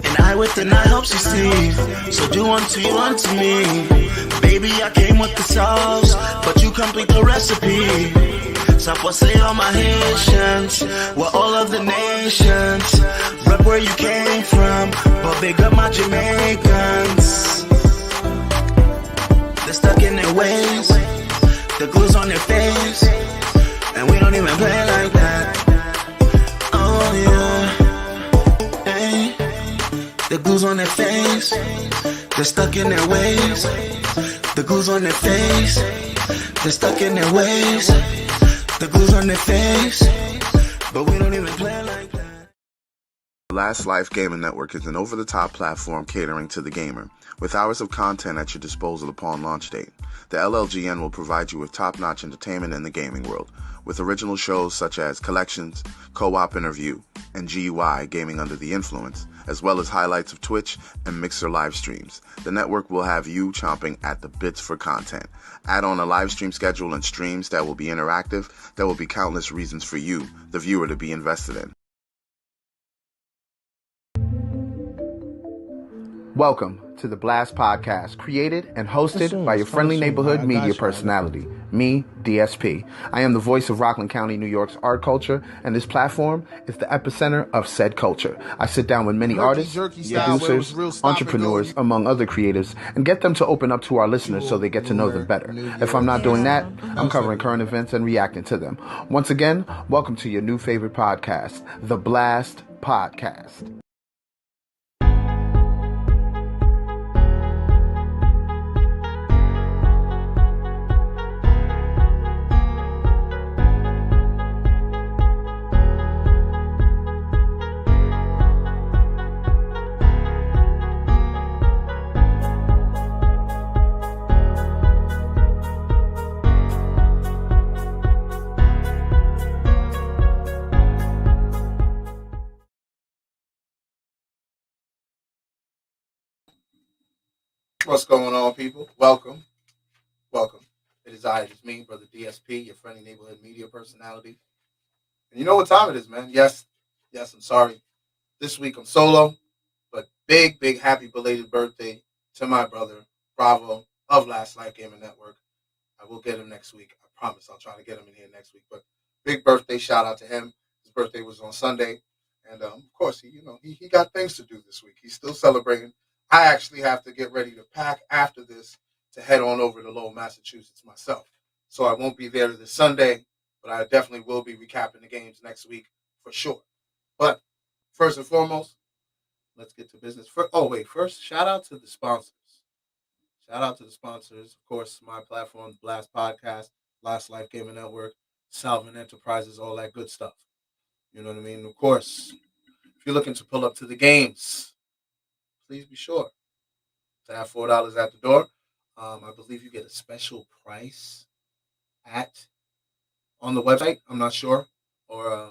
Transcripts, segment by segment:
And I with the night helps you sleep. So do unto you unto me. Baby, I came with the sauce, but you complete the recipe. Ça say all my Haitians, we're all of the nations. Rep where you came from, but big up my Jamaicans. They're stuck in their ways, the glue's on their face, and we don't even play like that. Oh yeah, hey. The glue's on their face, they're stuck in their ways. The glue's on their face, they're stuck in their ways. The glue's on their face, but we don't even play like that. Last Life Gaming Network is an over-the-top platform catering to the gamer, with hours of content at your disposal upon launch date. The LLGN will provide you with top-notch entertainment in the gaming world, with original shows such as Collections, Co-op Interview, and GUI Gaming Under the Influence, as well as highlights of Twitch and Mixer live streams. The network will have you chomping at the bits for content. Add on a live stream schedule and streams that will be interactive. There will be countless reasons for you, the viewer, to be invested in. Welcome to the Blast Podcast, created and hosted by your friendly neighborhood media personality, me, DSP. I am the voice of Rockland County, New York's art culture, and this platform is the epicenter of said culture. I sit down with many artists, producers, entrepreneurs, among other creatives, and get them to open up to our listeners so they get to know them better. If I'm not doing that, I'm covering current events and reacting to them. Once again, welcome to your new favorite podcast, the Blast Podcast. What's going on, people? Welcome. It is me, Brother DSP, your friendly neighborhood media personality. And you know what time it is, man. Yes, I'm sorry. This week I'm solo, but big happy belated birthday to my brother, Bravo, of Last Life Gaming Network. I will get him next week. I promise I'll try to get him in here next week. But big birthday shout out to him. His birthday was on Sunday. And of course, he got things to do this week. He's still celebrating. I actually have to get ready to pack after this to head on over to Lowell, Massachusetts myself. So I won't be there this Sunday, but I definitely will be recapping the games next week for sure. But first and foremost, let's get to business. First, shout out to the sponsors. Of course, my platform, Blast Podcast, Last Life Gaming Network, Salvin Enterprises, all that good stuff. You know what I mean? Of course, if you're looking to pull up to the games, please be sure to have $4 at the door. I believe you get a special price on the website. I'm not sure. Or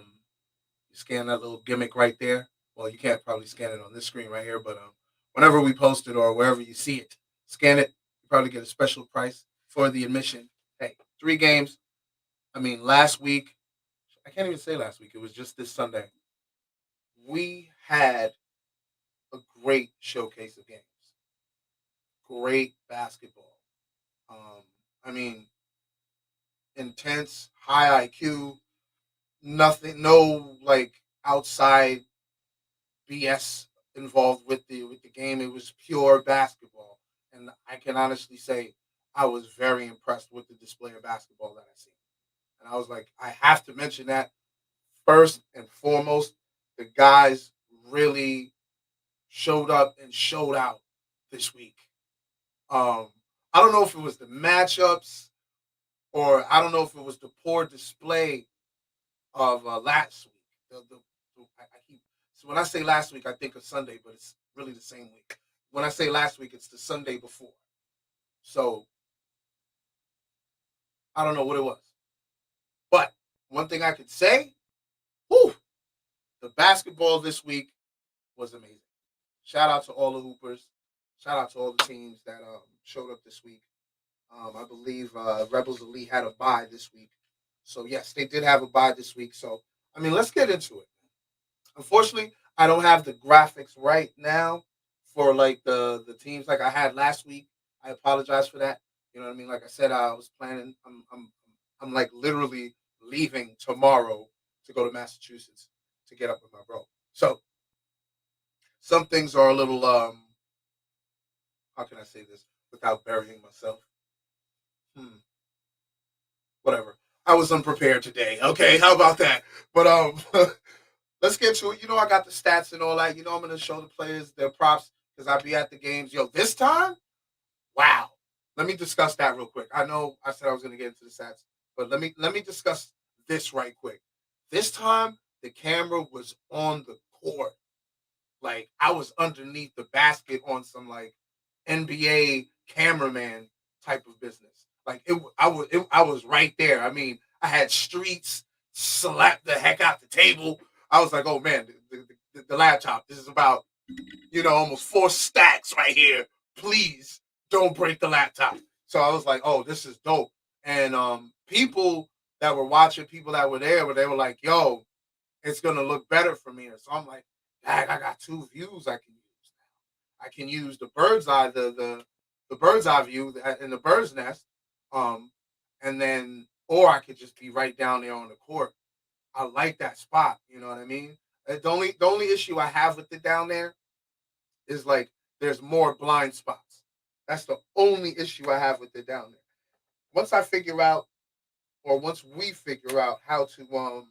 you scan that little gimmick right there. Well, you can't probably scan it on this screen right here, but whenever we post it or wherever you see it, scan it. You probably get a special price for the admission. Hey, 3 games. I mean, last week, I can't even say last week. It was just this Sunday. We had a great showcase of games. Great basketball. Intense, high IQ, nothing, no outside BS involved with the game. It was pure basketball. And I can honestly say I was very impressed with the display of basketball that I seen. And I was like, I have to mention that first and foremost. The guys really showed up and showed out this week. I don't know if it was the matchups or I don't know if it was the poor display of last week. So when I say last week, I think of Sunday, but it's really the same week. When I say last week, it's the Sunday before. So I don't know what it was. But one thing I could say, the basketball this week was amazing. Shout out to all the hoopers. Shout out to all the teams that showed up this week. I believe Rebels Elite had a bye this week. So, yes, they did have a bye this week. So, let's get into it. Unfortunately, I don't have the graphics right now for like the teams like I had last week. I apologize for that. You know what I mean? Like I said, I was planning. I'm like literally leaving tomorrow to go to Massachusetts to get up with my bro. So some things are a little how can I say this without burying myself? Whatever. I was unprepared today. Okay, how about that? But let's get to it. You know, I got the stats and all that. You know, I'm gonna show the players their props because I'll be at the games. Yo, this time, wow. Let me discuss that real quick. I know I said I was gonna get into the stats, but let me discuss this right quick. This time, the camera was on the court. Like I was underneath the basket on some like NBA cameraman type of business. Like I was right there. I mean, I had streets slap the heck out the table. I was like, oh man, the laptop. This is about almost 4 stacks right here. Please don't break the laptop. So I was like, oh, this is dope. And people that were watching, people that were there, they were like, yo, it's gonna look better from here. So I'm like, dang, I got 2 views I can use now. I can use the bird's eye, the bird's eye view in the bird's nest, and then or I could just be right down there on the court. I like that spot. You know what I mean? The only issue I have with it down there is like there's more blind spots. That's the only issue I have with it down there. Once I figure out, or once we figure out how to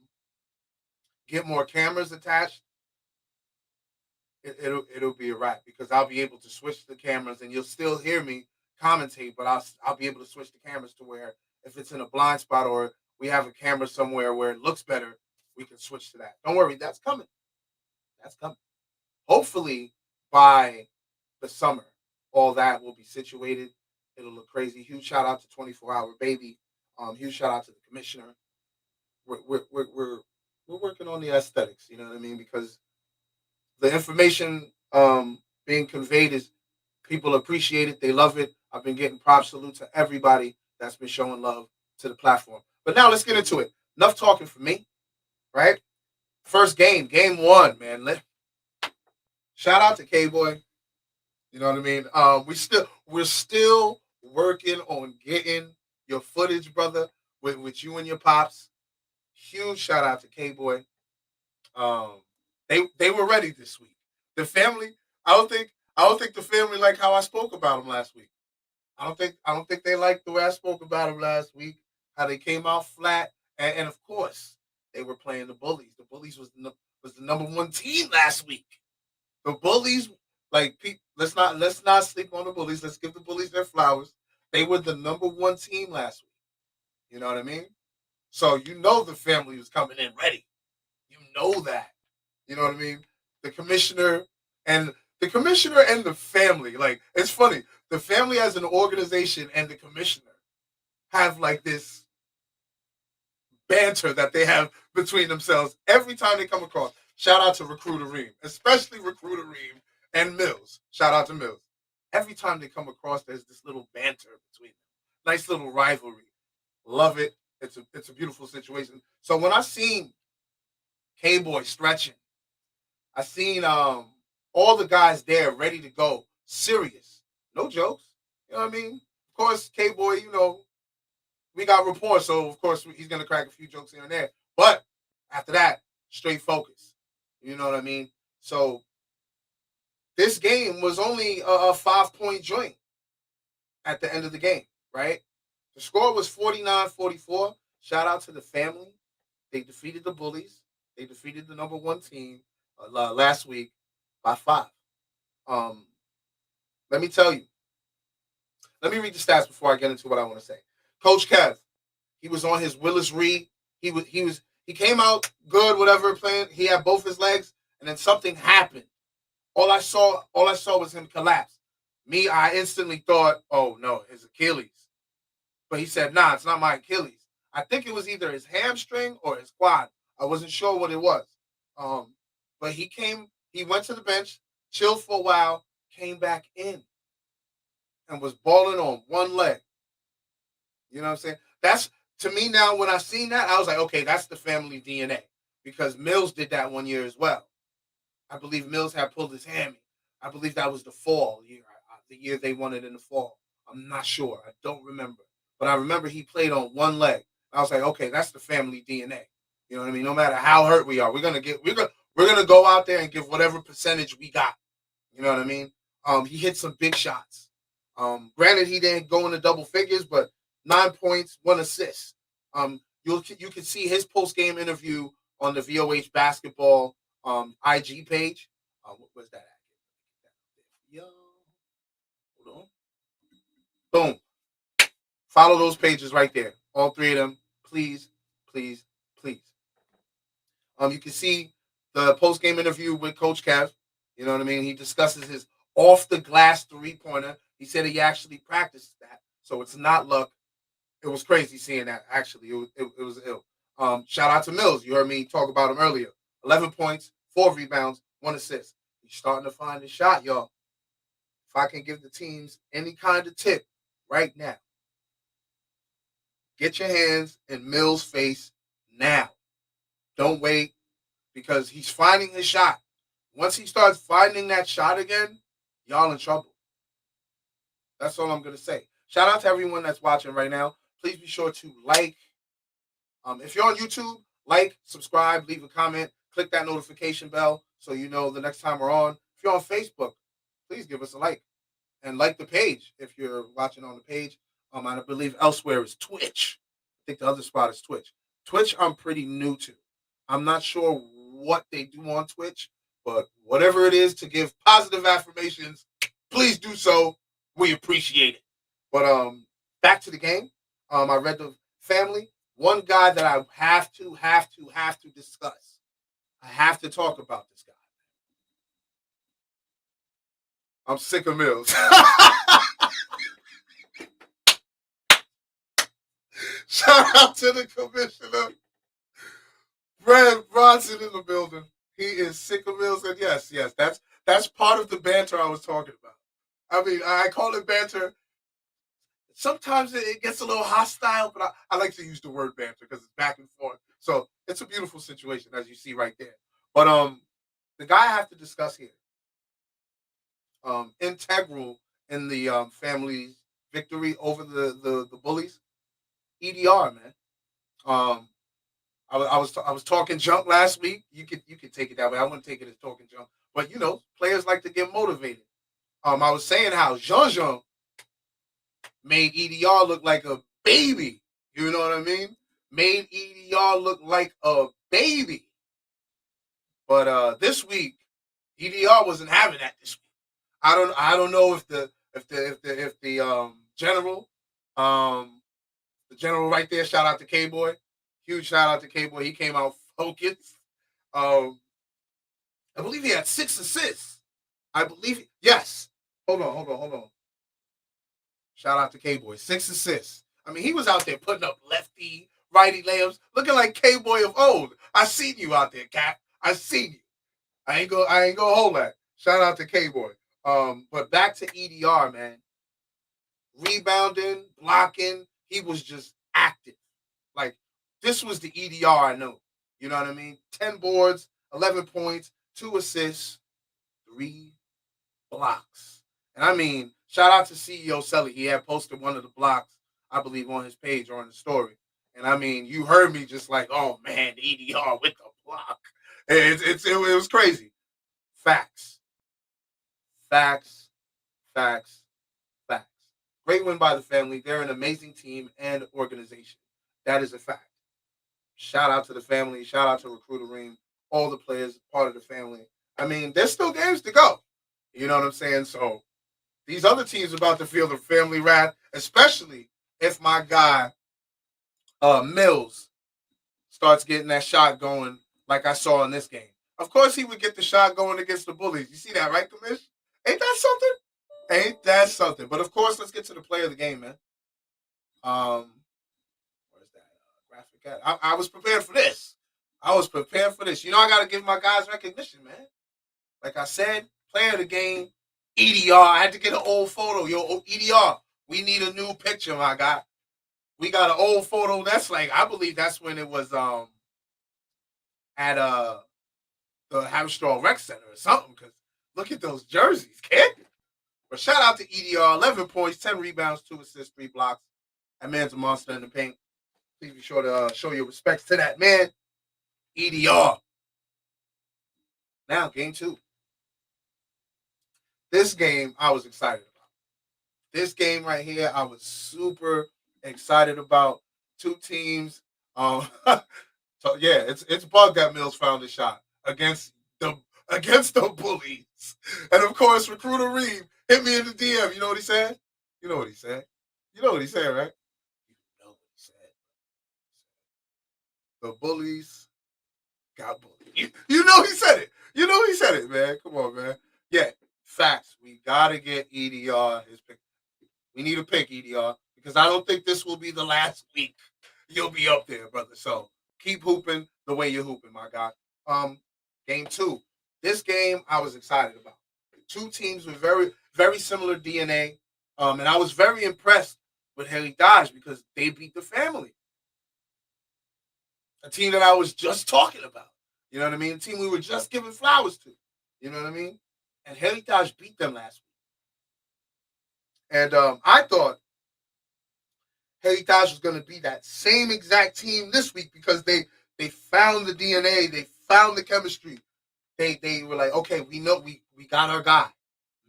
get more cameras attached, it'll be a wrap because I'll be able to switch the cameras and you'll still hear me commentate, but I'll be able to switch the cameras to where if it's in a blind spot or we have a camera somewhere where it looks better, we can switch to that. Don't worry, that's coming. That's coming. Hopefully by the summer, all that will be situated. It'll look crazy. Huge shout out to 24-hour baby. Huge shout out to the commissioner. We're working on the aesthetics. You know what I mean? Because the information being conveyed is people appreciate it. They love it. I've been getting props, salute to everybody that's been showing love to the platform. But now let's get into it. Enough talking for me, right? First game 1, man. Shout out to K-Boy. You know what I mean? We're still working on getting your footage, brother, with you and your pops. Huge shout out to K-Boy. They were ready this week. The family, I don't think the family liked how I spoke about them last week. I don't think they liked the way I spoke about them last week. How they came out flat, and of course they were playing the Bullies. The Bullies was the number 1 team last week. The Bullies, like, let's not sleep on the Bullies. Let's give the Bullies their flowers. They were the number 1 team last week. You know what I mean? So the family was coming in ready. You know that. You know what I mean? The commissioner and the family. Like, it's funny. The family as an organization and the commissioner have like this banter that they have between themselves every time they come across. Shout out to Recruiter Reem, especially Recruiter Reem and Mills. Shout out to Mills. Every time they come across, there's this little banter between them. Nice little rivalry. Love it. It's a beautiful situation. So when I seen K-Boy stretching, I seen all the guys there ready to go, serious, no jokes. You know what I mean? Of course, K-Boy, we got rapport, so of course he's gonna crack a few jokes here and there. But after that, straight focus. You know what I mean? So this game was only a 5-point joint at the end of the game, right? The score was 49-44. Shout out to the family. They defeated the Bullies. They defeated the number 1 team last week by 5. Let me tell you. Let me read the stats before I get into what I want to say. Coach Kev, he was on his Willis Reed. He came out good, whatever, playing. He had both his legs, and then something happened. All I saw was him collapse. I instantly thought, oh no, his Achilles. But he said, nah, it's not my Achilles. I think it was either his hamstring or his quad. I wasn't sure what it was. But he went to the bench, chilled for a while, came back in, and was balling on one leg. You know what I'm saying? That's, to me now, when I seen that, I was like, okay, that's the family DNA. Because Mills did that one year as well. I believe Mills had pulled his hammy. I believe that was the fall year, the year they won it in the fall. I'm not sure. I don't remember. But I remember he played on one leg. I was like, okay, that's the family DNA. You know what I mean? No matter how hurt we are, we're gonna go out there and give whatever percentage we got. You know what I mean? He hit some big shots. Granted, he didn't go into double figures, but 9 points, 1 assist. You can see his post game interview on the VOH basketball IG page. What was that? Yo, hold on. Boom. Follow those pages right there. All 3 of them. Please, please, please. You can see the post game interview with Coach Kev. You know what I mean? He discusses his off the glass 3-pointer. He said he actually practiced that, so it's not luck. It was crazy seeing that. Actually, it was ill. Shout out to Mills. You heard me talk about him earlier. 11 points, 4 rebounds, 1 assist. He's starting to find his shot, y'all. If I can give the teams any kind of tip right now, get your hands in Mills' face now. Don't wait, because he's finding his shot. Once he starts finding that shot again, y'all in trouble. That's all I'm going to say. Shout out to everyone that's watching right now. Please be sure to like. If you're on YouTube, like, subscribe, leave a comment, click that notification bell so you know the next time we're on. If you're on Facebook, please give us a like. And like the page if you're watching on the page. I believe elsewhere is Twitch. I think the other spot is Twitch. Twitch I'm pretty new to. I'm not sure what they do on Twitch, but whatever it is to give positive affirmations, please do so. We appreciate it. But back to the game. I read the family. One guy that I have to discuss. I have to talk about this guy. I'm sick of Mills. Shout out to the commissioner. Brad Bronson in the building. He is sick of Mills. And yes, that's part of the banter I was talking about. I mean, I call it banter. Sometimes it gets a little hostile, but I like to use the word banter because it's back and forth. So it's a beautiful situation, as you see right there. But the guy I have to discuss here, integral in the family's victory over the bullies, EDR, man. I was talking junk last week. You could take it that way. I wouldn't take it as talking junk, but players like to get motivated. I was saying how Jean made EDR look like a baby. You know what I mean? Made EDR look like a baby. But this week, EDR wasn't having that this week. I don't know if the general, the general right there. Shout out to K-Boy. Huge shout out to K-Boy. He came out focused. I believe he had 6 assists. Yes. Hold on. Shout out to K-Boy. 6 assists. I mean, he was out there putting up lefty, righty layups, looking like K-Boy of old. I seen you out there, Cap. I seen you. I ain't gonna hold that. Shout out to K-Boy. But back to EDR, man. Rebounding, blocking, he was just active. Like, this was the EDR I know. You know what I mean? 10 boards, 11 points, 2 assists, 3 blocks. And I mean, shout out to CEO Selly. He had posted one of the blocks, I believe, on his page or on the story. And I mean, you heard me just like, oh man, EDR with the block. It was crazy. Facts. Great win by the family. They're an amazing team and organization. That is a fact. Shout out to the family. Shout out to Recruiter Ream. All the players, part of the family. I mean, there's still games to go. You know what I'm saying? So these other teams are about to feel the family wrath, especially if my guy Mills starts getting that shot going like I saw in this game. Of course, he would get the shot going against the bullies. You see that, right, Commish? Ain't that something? But of course, let's get to the play of the game, man. Where's that graphic at? I was prepared for this. You know, I got to give my guys recognition, man. Like I said, player of the game, EDR. I had to get an old photo. Yo, EDR, we need a new picture, my guy. We got an old photo. That's like, I believe that's when it was at the Hamstraw Rec Center or something, because look at those jerseys, kid. But shout out to EDR, 11 points, 10 rebounds, 2 assists, 3 blocks. That man's a monster in the paint. Please be sure to show your respects to that man, EDR. Now, game 2. This game I was excited about. This game right here, I was super excited about. 2 teams. So yeah, it's bug that Mills found a shot against the bullies. And of course, Recruiter Reed hit me in the DM. You know what he said? You know what he said? You know what he said, right? You know what he said. The bullies got bullied. You know he said it. You know he said it, man. Come on, man. Yeah, facts. We gotta get EDR his pick. We need a pick, EDR, because I don't think this will be the last week you'll be up there, brother. So keep hooping the way you're hooping, my guy. Game 2. This game I was excited about. 2 teams with very, very similar DNA. And I was very impressed with Heritage because they beat the family. A team that I was just talking about. You know what I mean? A team we were just giving flowers to. You know what I mean? And Heritage beat them last week. And I thought Heritage was going to be that same exact team this week because they found the DNA, they found the chemistry. They were like, okay, we know we got our guy.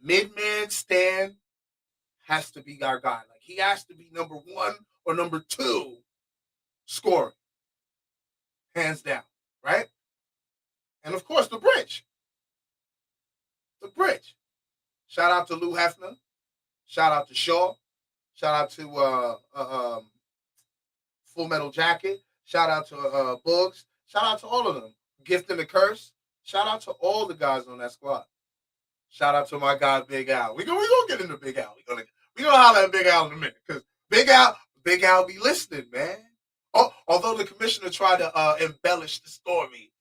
Mid-man Stan has to be our guy. Like, he has to be number 1 or number 2 scoring. Hands down, right? And of course, the bridge. The bridge. Shout out to Lou Hefner. Shout out to Shaw. Shout out to Full Metal Jacket. Shout out to Bugs. Shout out to all of them. Gift and the Curse. Shout out to all the guys on that squad. Shout out to my guy Big Al. We gonna get into Big Al. We gonna holler at Big Al in a minute because Big Al be listening, man. Oh, although the commissioner tried to embellish the story,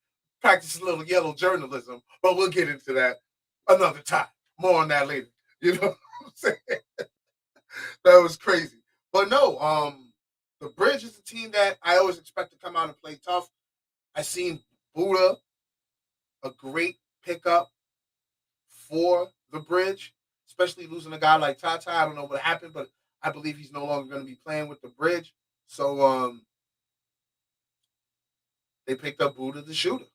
practice a little yellow journalism, but we'll get into that another time. More on that later. You know what I'm saying? That was crazy. But no, the Bridge is a team that I always expect to come out and play tough. I seen Buddha, a great pickup for the Bridge, especially losing a guy like Tata. I don't know what happened, but I believe he's no longer going to be playing with the Bridge. So they picked up Buddha the Shooter,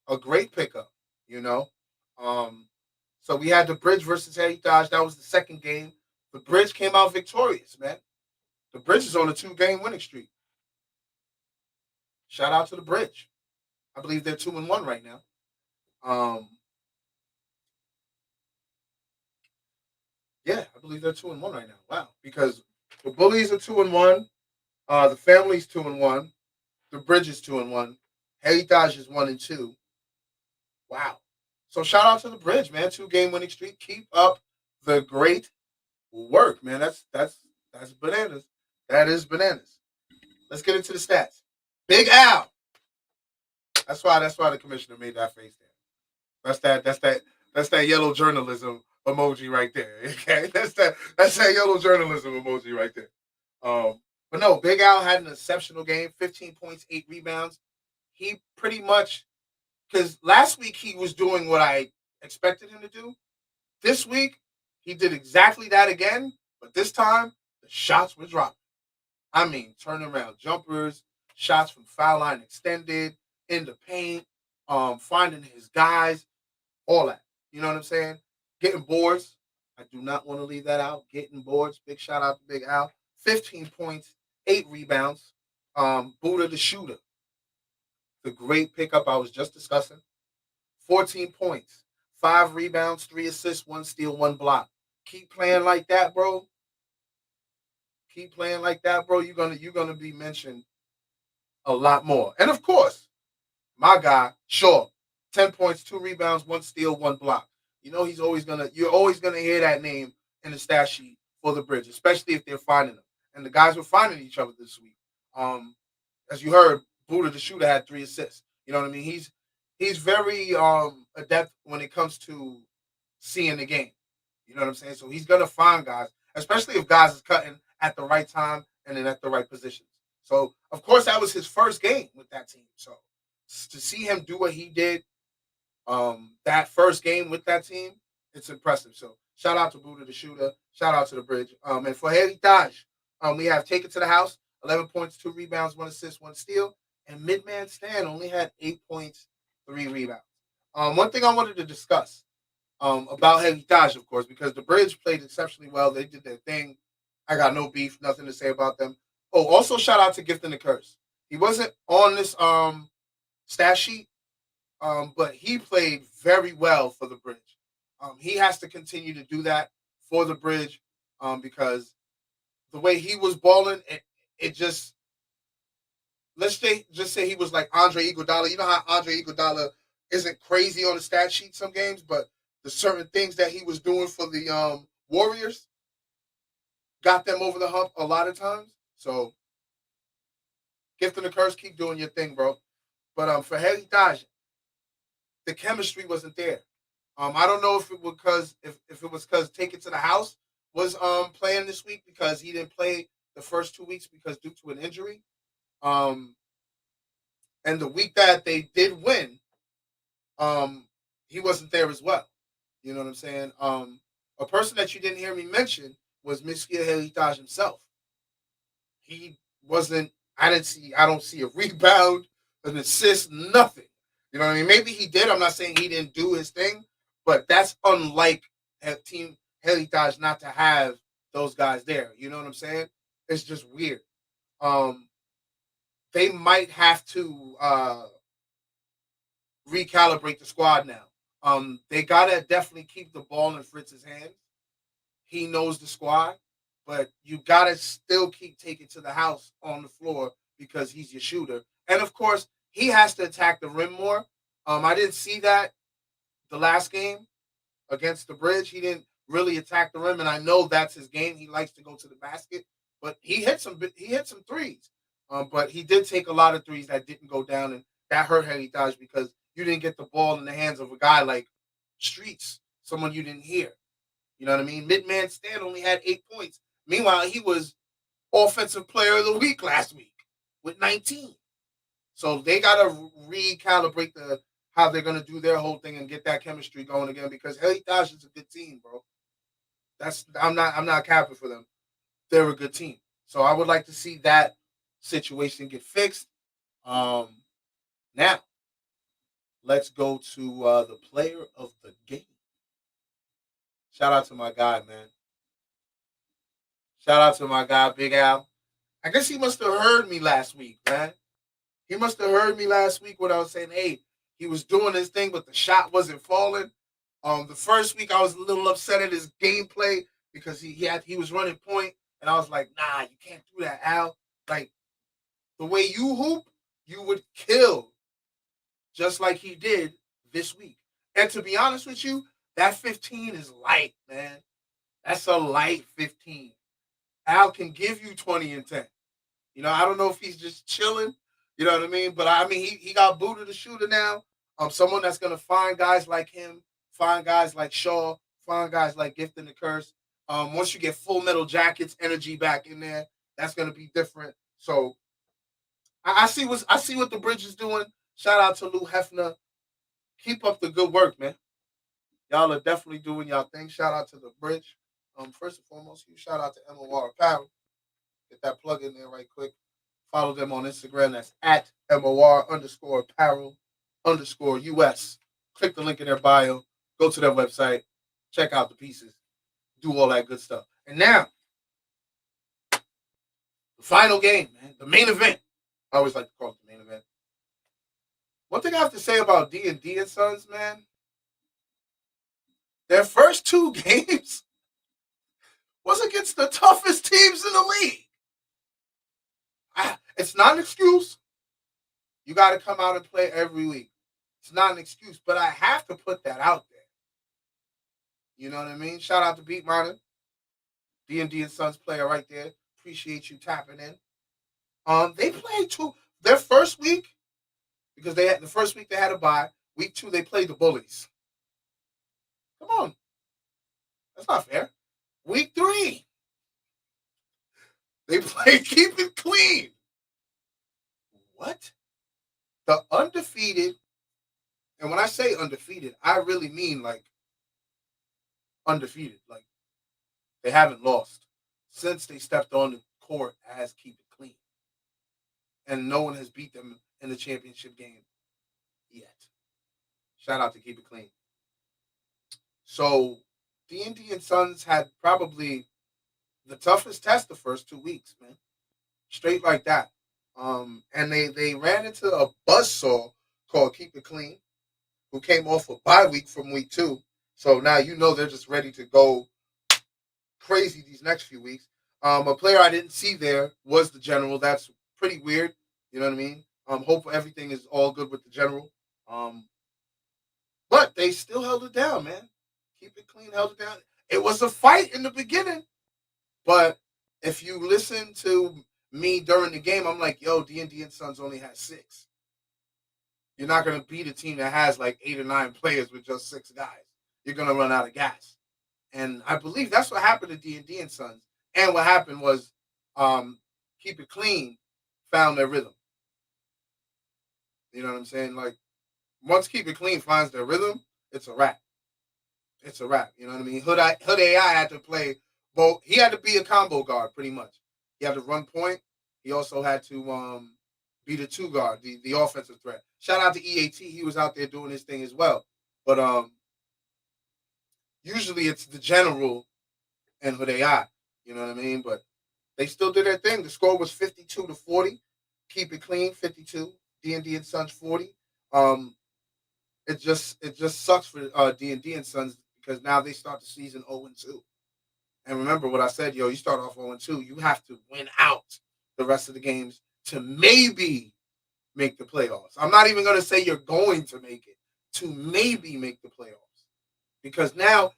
a great pickup, you know. So we had the Bridge versus Heritage. That was the second game. The Bridge came out victorious, man. The Bridge is on a 2-game winning streak. Shout out to the Bridge. I believe they're 2-1 right now. Yeah, I believe they're 2-1 right now. Wow. Because the Bullies are 2-1. The Family's 2-1. The Bridge is 2-1. Heritage is 1-2. Wow. So shout out to the Bridge, man. 2-game winning streak. Keep up the great work, man. That's bananas. That is bananas. Let's get into the stats. Big Al. That's why the commissioner made that face there. That's that yellow journalism emoji right there. Okay, that's that yellow journalism emoji right there. But no, Big Al had an exceptional game. 15 points, 8 rebounds. He pretty much, because last week he was doing what I expected him to do. This week he did exactly that again, but this time the shots were dropping. I mean, turnaround jumpers, shots from foul line extended, in the paint, finding his guys, all that. You know what I'm saying? Getting boards. I do not want to leave that out. Getting boards. Big shout out to Big Al. 15 points, 8 rebounds. Buddha the Shooter. The great pickup I was just discussing. 14 points, 5 rebounds, 3 assists, 1 steal, 1 block. Keep playing like that, bro. Keep playing like that, bro. You're gonna be mentioned a lot more. And of course, my guy, Shaw, 10 points, 2 rebounds, 1 steal, 1 block. You know you're always gonna hear that name in the stat sheet for the Bridge, especially if they're finding them. And the guys were finding each other this week. As you heard, Buddha the Shooter had 3 assists. You know what I mean? He's very adept when it comes to seeing the game. You know what I'm saying? So he's gonna find guys, especially if guys is cutting at the right time and then at the right positions. So of course that was his first game with that team. So to see him do what he did, That first game with that team, it's impressive. So shout out to Buddha the Shooter. Shout out to the Bridge. And for Heritage, we have Take It to the House, 11 points, 2 rebounds, 1 assist, 1 steal. And Midman Stan only had 8 points, 3 rebounds. One thing I wanted to discuss about Heritage, of course, because the Bridge played exceptionally well. They did their thing. I got no beef, nothing to say about them. Oh, also shout out to Gift and the Curse. He wasn't on this stat sheet, but he played very well for the Bridge. He has to continue to do that for the Bridge because the way he was balling, it just let's just say he was like Andre Iguodala. You know how Andre Iguodala isn't crazy on the stat sheet some games, but the certain things that he was doing for the Warriors got them over the hump a lot of times. So, Gift and the Curse, keep doing your thing, bro. But for Heritage, the chemistry wasn't there. I don't know if it was because Take It to the House was playing this week because he didn't play the first 2 weeks because due to an injury. And the week that they did win, he wasn't there as well. You know what I'm saying? A person that you didn't hear me mention was Miskia Heritage himself. He wasn't. I don't see a rebound, an assist, nothing. You know what I mean? Maybe he did. I'm not saying he didn't do his thing, but that's unlike Team Heritage not to have those guys there. You know what I'm saying? It's just weird. They might have to recalibrate the squad now. They gotta definitely keep the ball in Fritz's hands. He knows the squad, but you gotta still keep Taking to the House on the floor because he's your shooter. And of course, he has to attack the rim more. I didn't see that the last game against the Bridge. He didn't really attack the rim, and I know that's his game. He likes to go to the basket, but he hit some threes. But he did take a lot of threes that didn't go down, and that hurt Heritage because you didn't get the ball in the hands of a guy like Streets, someone you didn't hear. You know what I mean? Midman Stan only had 8 points. Meanwhile, he was Offensive Player of the Week last week with 19. So they got to recalibrate how they're going to do their whole thing and get that chemistry going again because Heritage is a good team, bro. I'm not capping for them. They're a good team. So I would like to see that situation get fixed. Now, let's go to the player of the game. Shout out to my guy, man. Shout out to my guy, Big Al. I guess he must have heard me last week, man. He must have heard me last week when I was saying, hey, he was doing his thing, but the shot wasn't falling. The first week I was a little upset at his gameplay because he was running point, and I was like, nah, you can't do that, Al. Like, the way you hoop, you would kill just like he did this week. And to be honest with you, that 15 is light, man. That's a light 15. Al can give you 20 and 10. You know, I don't know if he's just chilling, you know what I mean? But I mean, he got Buddha the Shooter now. Someone that's going to find guys like him, find guys like Shaw, find guys like Gift and the Curse. Once you get Full Metal Jackets energy back in there, that's going to be different. So I see what the Bridge is doing. Shout out to Lou Hefner. Keep up the good work, man. Y'all are definitely doing y'all thing. Shout out to the Bridge. First and foremost, shout out to MOR Apparel. Get that plug in there right quick. Follow them on Instagram. That's at MOR_apparel_US. Click the link in their bio. Go to their website. Check out the pieces. Do all that good stuff. And now, the final game, man. The main event. I always like to call it the main event. One thing I have to say about D&D and Sons, man. Their first 2 games was against the toughest teams in the league. It's not an excuse. You got to come out and play every week. It's not an excuse, but I have to put that out there. You know what I mean? Shout out to Beat Miner, D&D and Sons player right there. Appreciate you tapping in. They played their first week because the first week they had a bye. Week 2 they played the Bullies. Come on, that's not fair. Week 3 they played Keep It Clean. What? The undefeated, and when I say undefeated, I really mean like undefeated. Like they haven't lost since they stepped on the court as Keep It Clean. And no one has beat them in the championship game yet. Shout out to Keep It Clean. So D&D and Sons had probably the toughest test the first 2 weeks, man. Straight like that. And they ran into a buzzsaw called Keep It Clean, who came off a bye week from week 2. So now you know they're just ready to go crazy these next few weeks. A player I didn't see there was the General. That's pretty weird. You know what I mean? Hope everything is all good with the General. But they still held it down, man. Keep It Clean held it down. It was a fight in the beginning. But if you listen to me during the game, I'm like, yo, D&D and Sons only had 6. You're not going to beat a team that has like 8 or 9 players with just 6 guys. You're going to run out of gas. And I believe that's what happened to D&D and Sons. And what happened was Keep It Clean found their rhythm. You know what I'm saying? Like, once Keep It Clean finds their rhythm, it's a wrap. It's a wrap. You know what I mean? Hood AI had to play both. He had to be a combo guard, pretty much. He had to run point. He also had to be the 2 guard, the offensive threat. Shout out to EAT. He was out there doing his thing as well. But usually it's the General and Hood AI. You know what I mean? But they still did their thing. The score was 52-40. Keep It Clean, 52. D&D and Sons, 40. It just sucks for D&D and Sons because now they start the season 0-2. And remember what I said, yo, you start off 0-2, you have to win out the rest of the games to maybe make the playoffs. I'm not even going to say you're going to make it, to maybe make the playoffs. Because now,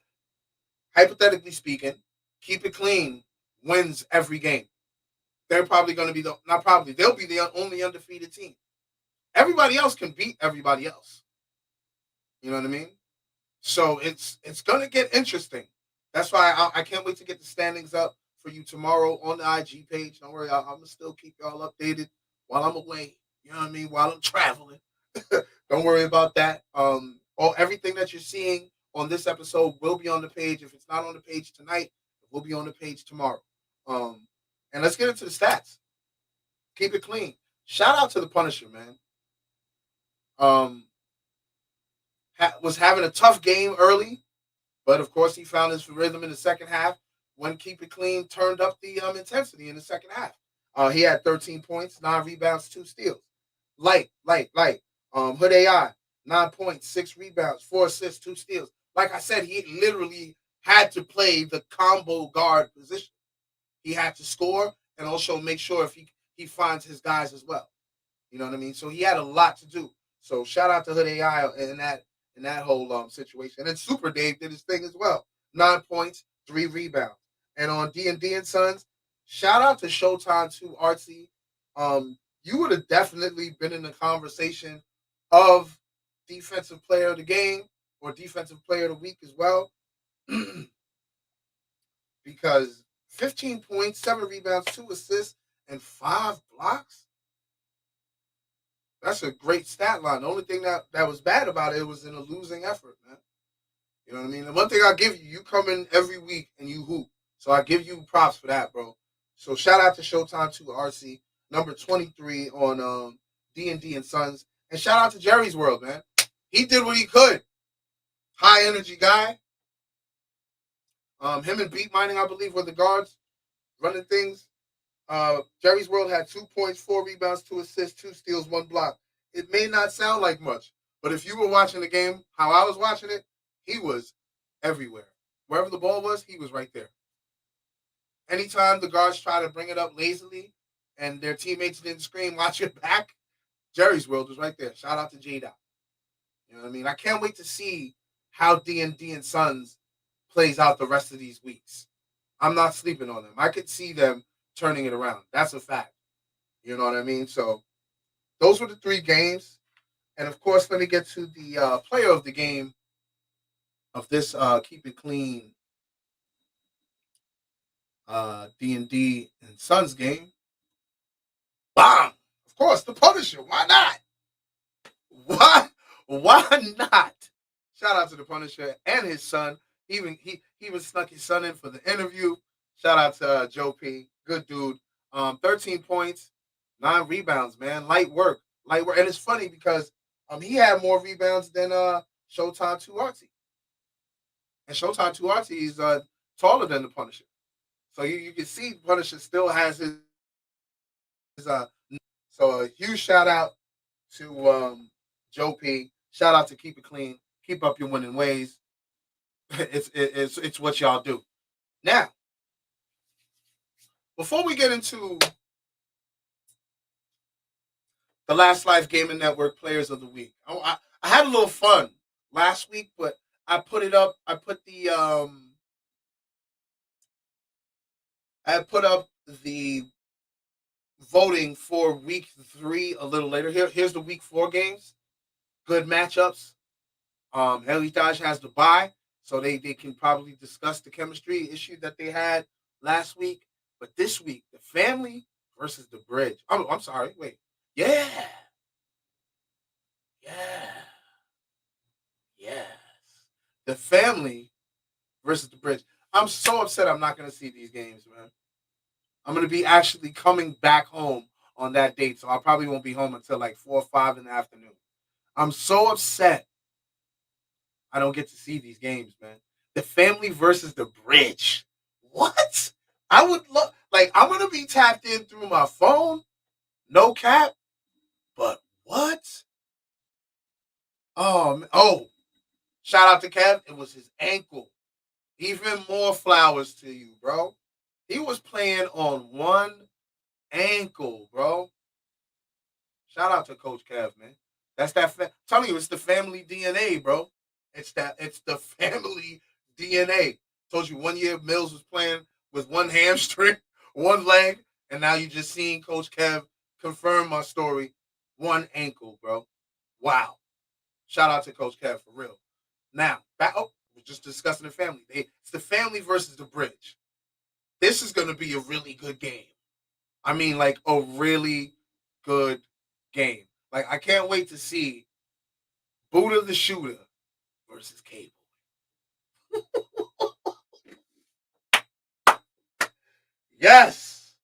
hypothetically speaking, Keep It Clean wins every game. They're probably going to be they'll be the only undefeated team. Everybody else can beat everybody else. You know what I mean? So it's going to get interesting. That's why I can't wait to get the standings up for you tomorrow on the IG page. Don't worry, I'm going to still keep y'all updated while I'm away. You know what I mean? While I'm traveling. Don't worry about that. Everything that you're seeing on this episode will be on the page. If it's not on the page tonight, it will be on the page tomorrow. And let's get into the stats. Keep It Clean. Shout out to the Punisher, man. Was having a tough game early, but of course he found his rhythm in the second half when Keep It Clean turned up the intensity in the second half. He had 13 points, 9 rebounds, 2 steals. Light. Hood AI, 9 points, 6 rebounds, 4 assists, 2 steals. Like I said, he literally had to play the combo guard position. He had to score and also make sure if he finds his guys as well. You know what I mean? So he had a lot to do. So shout out to Hood AI in that whole situation. And then Super Dave did his thing as well. 9 points, 3 rebounds. And on D&D and Sons, shout out to Showtime 2 Artsy. You would have definitely been in the conversation of defensive player of the game or defensive player of the week as well. Because 15 points, 7 rebounds, 2 assists, and 5 blocks. That's a great stat line. The only thing that was bad about it was in a losing effort, man. You know what I mean? The one thing I'll give you, you come in every week and you hoop. So I give you props for that, bro. So shout out to Showtime 2 RC, number 23 on D&D and Sons. And shout out to Jerry's World, man. He did what he could. High energy guy. Him and Beat Mining, I believe, were the guards running things. Jerry's World had 2 points, 4 rebounds, 2 assists, 2 steals, 1 block. It may not sound like much, but if you were watching the game how I was watching it, he was everywhere. Wherever the ball was, he was right there. Anytime the guards try to bring it up lazily and their teammates didn't scream, watch your back, Jerry's World was right there. Shout out to J-Dot. You know what I mean? I can't wait to see how D&D and Sons plays out the rest of these weeks. I'm not sleeping on them. I could see them turning it around. That's a fact. You know what I mean? So those were the 3 games. And, of course, let me get to the player of the game of this Keep It Clean D&D and Sons game. Bam! Of course, the Punisher. Why not? Why not? Shout out to the Punisher and his son. He even snuck his son in for the interview. Shout out to Joe P. Good dude. 13 points, 9 rebounds, man. Light work. And it's funny because he had more rebounds than Showtime Tuati. And Showtime Tuati is taller than the Punisher. So you can see Punisher still has his so a huge shout out to Joe P. Shout out to Keep It Clean. Keep up your winning ways. It's what y'all do. Now, before we get into the Last Life Gaming Network Players of the Week, I had a little fun last week, but I put it up. I put up the voting for week 3 a little later. Here's the week 4 games. Good matchups. Heritage has the bye, so they can probably discuss the chemistry issue that they had last week. But this week, the family versus the bridge. I'm sorry. Wait. Yeah. Yes. The family versus the bridge. I'm so upset I'm not going to see these games, man. I'm going to be actually coming back home on that date, so I probably won't be home until like 4 or 5 in the afternoon. I'm so upset I don't get to see these games, man. The family versus the bridge. What? I would love, I'm going to be tapped in through my phone. No cap. But what? Oh, shout out to Kev. It was his ankle. Even more flowers to you, bro. He was playing on one ankle, bro. Shout out to Coach Kev, man. That's that. I'm telling you, it's the family DNA, bro. It's the family DNA. Told you 1 year Mills was playing with one hamstring, one leg, and now you just seen Coach Kev confirm my story. One ankle, bro. Wow. Shout out to Coach Kev for real. Now, we're just discussing the family. It's the family versus the bridge. This is going to be a really good game. I mean, like a really good game. Like, I can't wait to see Buddha the Shooter versus Cable. Yes.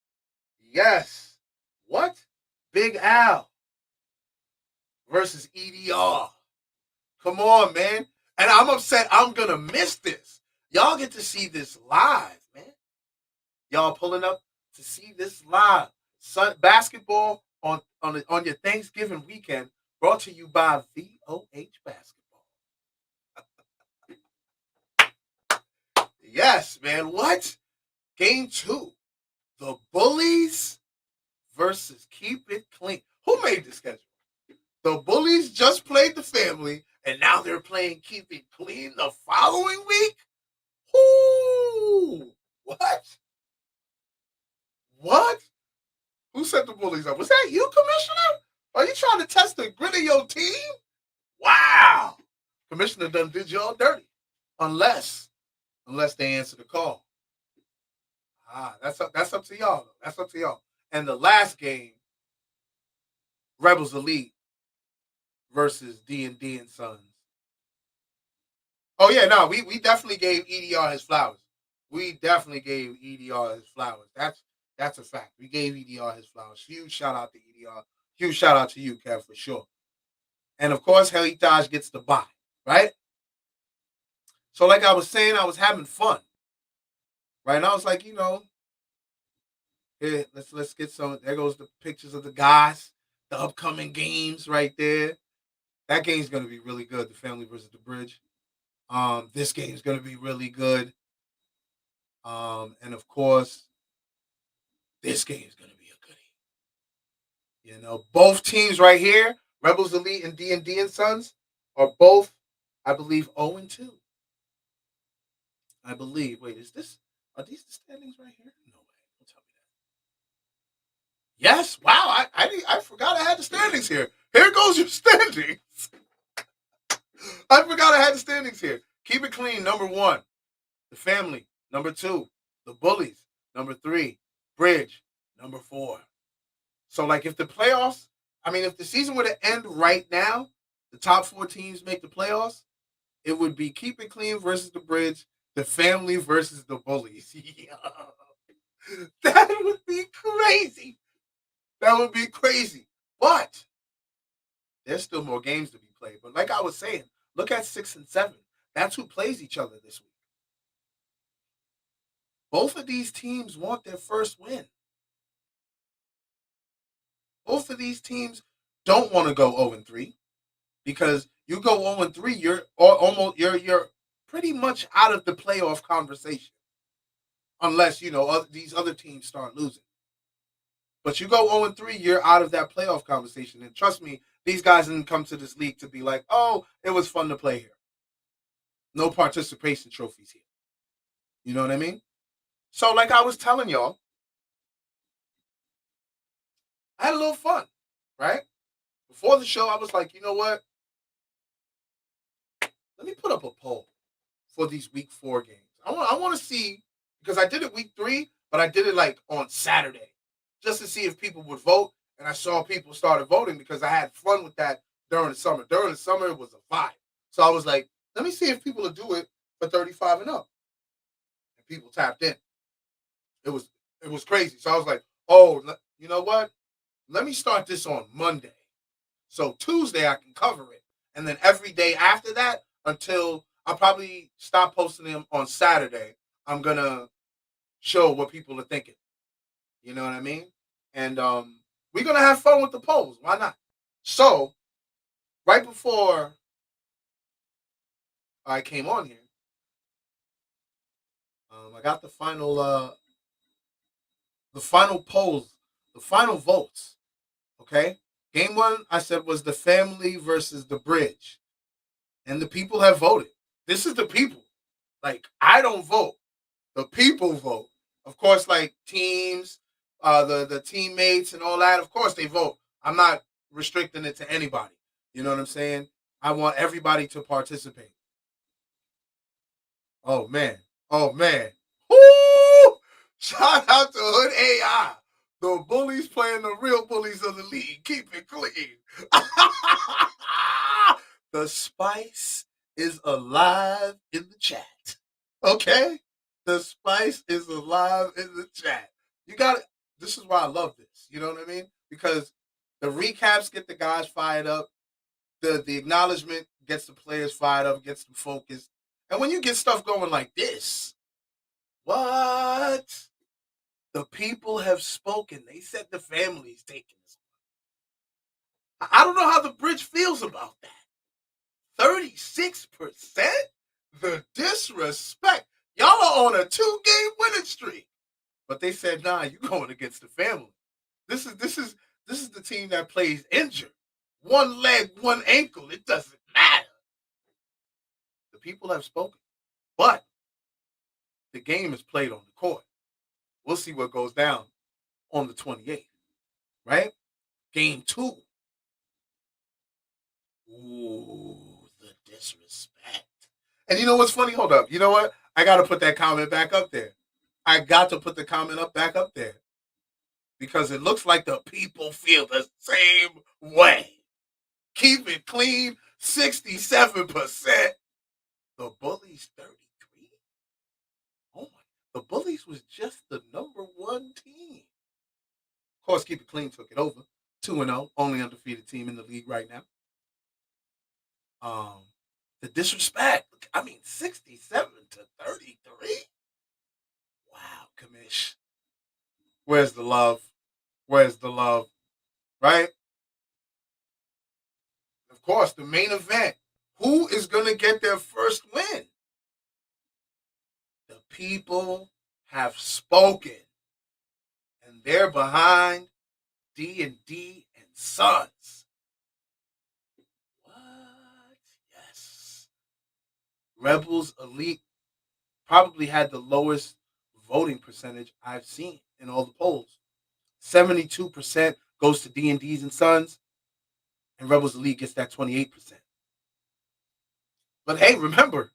What? Big Al versus EDR. Come on, man. And I'm upset I'm going to miss this. Y'all get to see this live, man. Y'all pulling up to see this live. Basketball on your Thanksgiving weekend, brought to you by VOH Basketball. Yes, man. What? Game 2. The Bullies versus Keep It Clean. Who made the schedule? The Bullies just played the family, and now they're playing Keep It Clean the following week? Ooh. What? Who set the Bullies up? Was that you, Commissioner? Are you trying to test the grit of your team? Wow. Commissioner done did y'all dirty. Unless they answer the call. That's up to y'all. That's up to y'all. And the last game, Rebels Elite versus D&D and Sons. Oh yeah, no, we definitely gave EDR his flowers. That's a fact. We gave EDR his flowers. Huge shout out to EDR. Huge shout out to you, Kev, for sure. And of course, Heritage gets the bye, right? So like I was saying, I was having fun. Right? And I was like, here, let's get some. There goes the pictures of the guys, the upcoming games right there. That game's gonna be really good, the family versus the bridge. This game's gonna be really good. And of course, this game's gonna be a goodie. Both teams right here, Rebels Elite and D&D and Sons, are both, I believe, 0-2. I believe. Wait, are these the standings right here? No way. Don't tell me that. Yes. Wow. I forgot I had the standings here. Here goes your standings. I forgot I had the standings here. Keep It Clean, number 1. The family, number 2. The Bullies, number 3. Bridge, number 4. So, if the playoffs, if the season were to end right now, the top 4 teams make the playoffs, it would be Keep It Clean versus the Bridge, the Family versus the Bullies. That would be crazy. That would be crazy. But there's still more games to be played. But like I was saying, look at 6 and 7. That's who plays each other this week. Both of these teams want their first win. Both of these teams don't want to go 0-3 because you go 0-3, you're pretty much out of the playoff conversation, unless these other teams start losing. But you go 0-3, you're out of that playoff conversation. And trust me, these guys didn't come to this league to be like, oh, it was fun to play here. No participation trophies here. You know what I mean? So like I was telling y'all, I had a little fun, right? Before the show, I was like, you know what? Let me put up a poll for these week 4 games. I want to see, because I did it week 3, but I did it like on Saturday, just to see if people would vote. And I saw people started voting because I had fun with that during the summer. During the summer, it was a vibe. So I was like, let me see if people will do it for 35 and up. And people tapped in. It was crazy. So I was like, oh, you know what? Let me start this on Monday. So Tuesday I can cover it. And then every day after that, until I'll probably stop posting them on Saturday, I'm going to show what people are thinking. You know what I mean? And we're going to have fun with the polls. Why not? So right before I came on here, I got the final polls, the final votes. Okay? Game 1, I said, was the Family versus the Bridge. And the people have voted. This is the people. Like, I don't vote. The people vote. Of course, like teams, the teammates and all that, of course they vote. I'm not restricting it to anybody. You know what I'm saying? I want everybody to participate. Oh, man. Oh, man. Woo! Shout out to Hood AI. The bullies playing the real bullies of the league. Keep it clean. The spice is alive in the chat. Okay? The spice is alive in the chat. You got it. This is why I love this. You know what I mean? Because the recaps get the guys fired up. The acknowledgement gets the players fired up, gets them focused. And when you get stuff going like this, what? The people have spoken. They said the family's taking this one. I don't know how the Bridge feels about that. 36%? The disrespect. Y'all are on a 2-game winning streak. But they said, nah, you're going against the family. This is the team that plays injured. One leg, one ankle. It doesn't matter. The people have spoken. But the game is played on the court. We'll see what goes down on the 28th. Right? Game 2. Ooh, the disrespect. And you know what's funny? Hold up. You know what? I got to put that comment back up there. I got to put the comment back up there. Because it looks like the people feel the same way. Keep it clean, 67%. The Bullies, 33%. Oh my. The Bullies was just the number 1 team. Of course, Keep It Clean took it over. 2-0, only undefeated team in the league right now. The disrespect. I mean, 67 to 33. Wow, Kamish. Where's the love? Where's the love? Right? Of course, the main event. Who is going to get their first win? The people have spoken. And they're behind D&D and Sons. What? Yes. Rebels Elite probably had the lowest voting percentage I've seen in all the polls. 72% goes to D&Ds and Sons, and Rebels Elite gets that 28%. But hey, remember,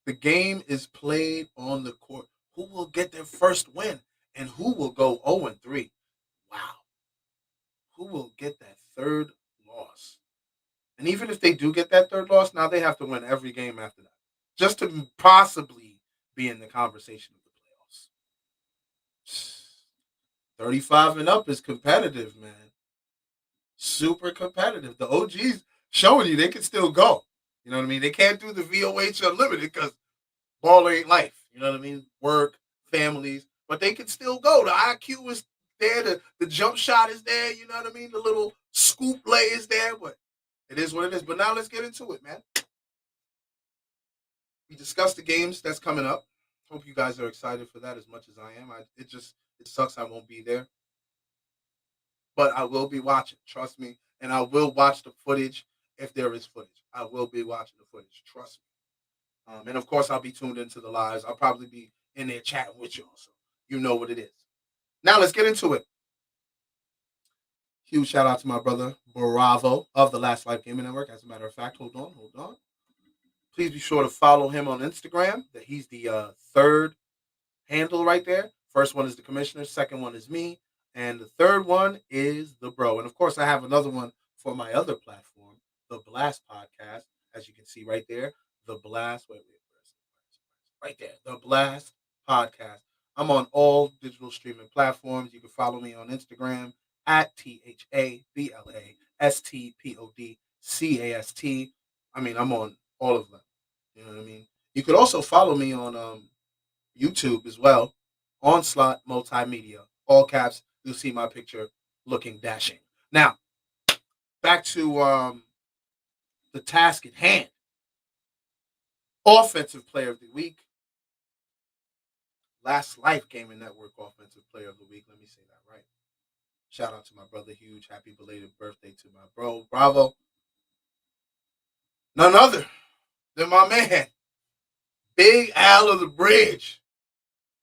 the game is played on the court. Who will get their first win, and who will go 0-3? Wow. Who will get that third loss? And even if they do get that third loss, now they have to win every game after that, just to possibly be in the conversation of the playoffs. 35 and up is competitive, man. Super competitive. The OGs showing you they can still go. You know what I mean? They can't do the VOH Unlimited because ball ain't life. You know what I mean? Work, families, but they can still go. The IQ is there. The jump shot is there. You know what I mean? The little scoop lay is there, but it is what it is. But now let's get into it, man. We discussed the games that's coming up. Hope you guys are excited for that as much as I am. It sucks I won't be there, but I will be watching. Trust me, and I will watch the footage if there is footage. I will be watching the footage. Trust me. And of course, I'll be tuned into the lives. I'll probably be in there chatting with you also. You know what it is. Now let's get into it. Huge shout out to my brother Bravo of the Last Life Gaming Network. As a matter of fact, hold on. Please be sure to follow him on Instagram. That he's the third handle right there. First one is the commissioner. Second one is me. And the third one is the bro. And of course, I have another one for my other platform, the Blast Podcast. As you can see right there, the Blast. Right there, the Blast Podcast. I'm on all digital streaming platforms. You can follow me on Instagram at THABLASTPODCAST. I mean, I'm on all of them. You know what I mean? You could also follow me on YouTube as well, Onslaught Multimedia. All caps, you'll see my picture looking dashing. Now, back to the task at hand. Offensive Player of the Week. Last Life Gaming Network Offensive Player of the Week. Let me say that right. Shout out to my brother Huge. Happy belated birthday to my bro. Bravo. None other than my man, Big Al of the Bridge.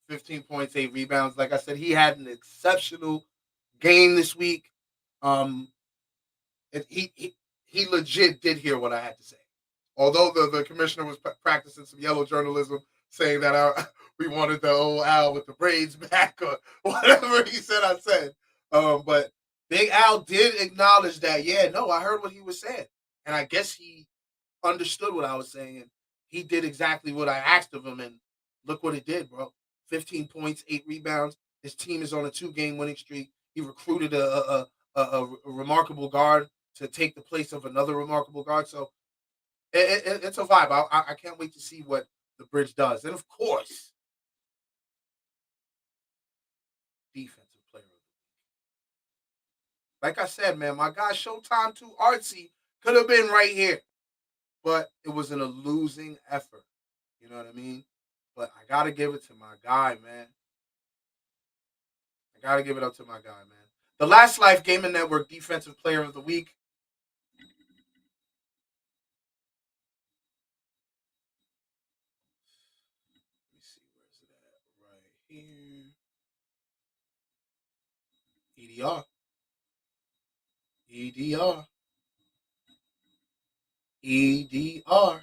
15 points, 8 rebounds. Like I said, he had an exceptional game this week. He legit did hear what I had to say. Although the commissioner was practicing some yellow journalism, saying that we wanted the old Al with the braids back or whatever he said I said. But Big Al did acknowledge that, I heard what he was saying. And I guess he understood what I was saying. And he did exactly what I asked of him. And look what it did, bro. 15 points, 8 rebounds. His team is on a 2-game winning streak. He recruited a remarkable guard to take the place of another remarkable guard. So it's a vibe. I can't wait to see what the Bridge does. And of course, Defensive Player of the Week. Like I said, man, my guy Showtime 2 Artsy could have been right here. But it was in a losing effort. You know what I mean? But I got to give it to my guy, man. I got to give it up to my guy, man. The Last Life Gaming Network Defensive Player of the Week. Let me see, where's it at? Right here. EDR.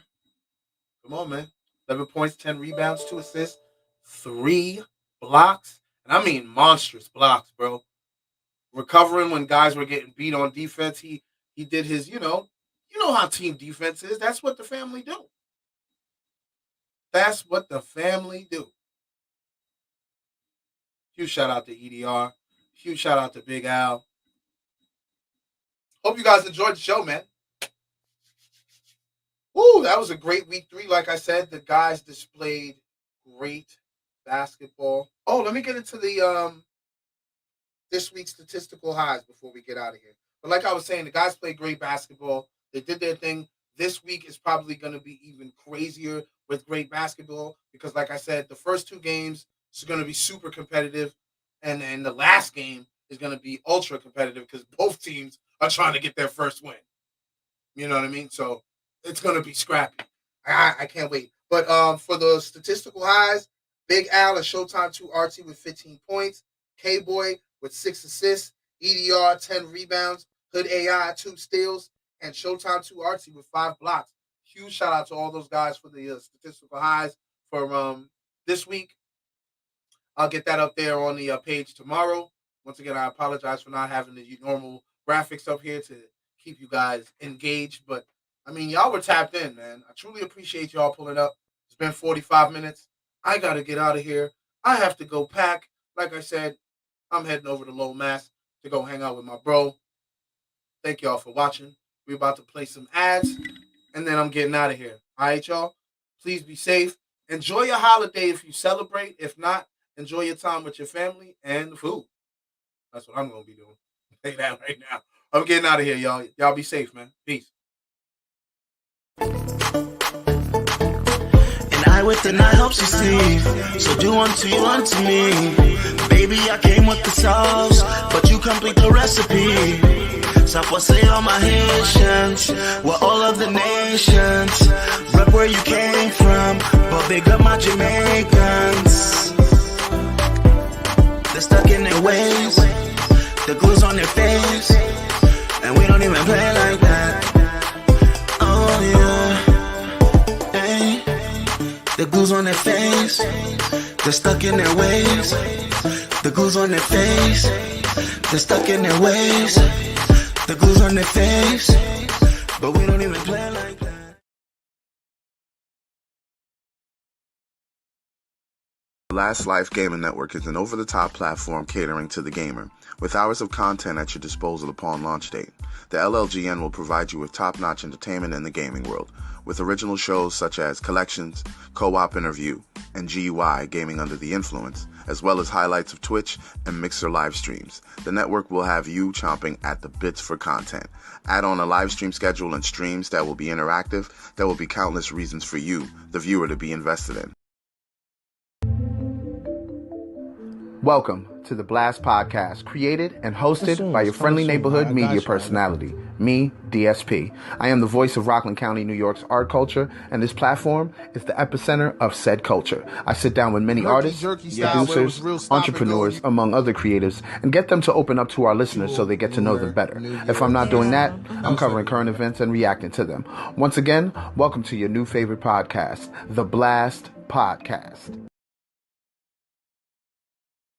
Come on, man. 11 points, 10 rebounds, 2 assists, 3 blocks. And I mean monstrous blocks, bro. Recovering when guys were getting beat on defense. He did his, you know how team defense is. That's what the family do. That's what the family do. Huge shout out to EDR. Huge shout out to Big Al. Hope you guys enjoyed the show, man. Woo, that was a great week 3. Like I said, the guys displayed great basketball. Oh, let me get into the this week's statistical highs before we get out of here. But like I was saying, the guys played great basketball. They did their thing. This week is probably going to be even crazier with great basketball because, like I said, the first 2 games is going to be super competitive, and then the last game is going to be ultra competitive because both teams are trying to get their first win. You know what I mean? So it's going to be scrappy. I can't wait. But for the statistical highs, Big Al and Showtime 2 Artsy with 15 points. K-Boy with 6 assists. EDR 10 rebounds. Hood AI 2 steals. And Showtime 2 Artsy with 5 blocks. Huge shout out to all those guys for the statistical highs for this week. I'll get that up there on the page tomorrow. Once again, I apologize for not having the normal graphics up here to keep you guys engaged. But I mean, y'all were tapped in, man. I truly appreciate y'all pulling up. It's been 45 minutes. I got to get out of here. I have to go pack. Like I said, I'm heading over to Low Mass to go hang out with my bro. Thank y'all for watching. We're about to play some ads, and then I'm getting out of here. All right, y'all? Please be safe. Enjoy your holiday if you celebrate. If not, enjoy your time with your family and the food. That's what I'm going to be doing. Say that right now. I'm getting out of here, y'all. Y'all be safe, man. Peace. I with the night helps you sleep. So do unto you unto me. Baby, I came with the sauce, but you complete the recipe. So for say all my Haitians, we're all of the nations. Rep where you came from, but big up my Jamaicans. They're stuck in their ways, the glue's on their face, and we don't even play like that. Oh yeah. The glue's on their face, they're stuck in their ways. The glue's on their face, they're stuck in their ways. The glue's on their face, but we don't even play like that. The Last Life Gaming Network is an over-the-top platform catering to the gamer, with hours of content at your disposal upon launch date. The LLGN will provide you with top-notch entertainment in the gaming world, with original shows such as Collections, Co-op Interview, and GUI Gaming Under the Influence, as well as highlights of Twitch and Mixer live streams. The network will have you chomping at the bits for content. Add on a live stream schedule and streams that will be interactive. There will be countless reasons for you, the viewer, to be invested in. Welcome to the Blast Podcast, created and hosted by your friendly neighborhood media personality, me, DSP. I am the voice of Rockland County, New York's art culture, and this platform is the epicenter of said culture. I sit down with many artists, producers, entrepreneurs, among other creatives, and get them to open up to our listeners so they get to know them better. If I'm not doing that, I'm covering current events and reacting to them. Once again, welcome to your new favorite podcast, the Blast Podcast.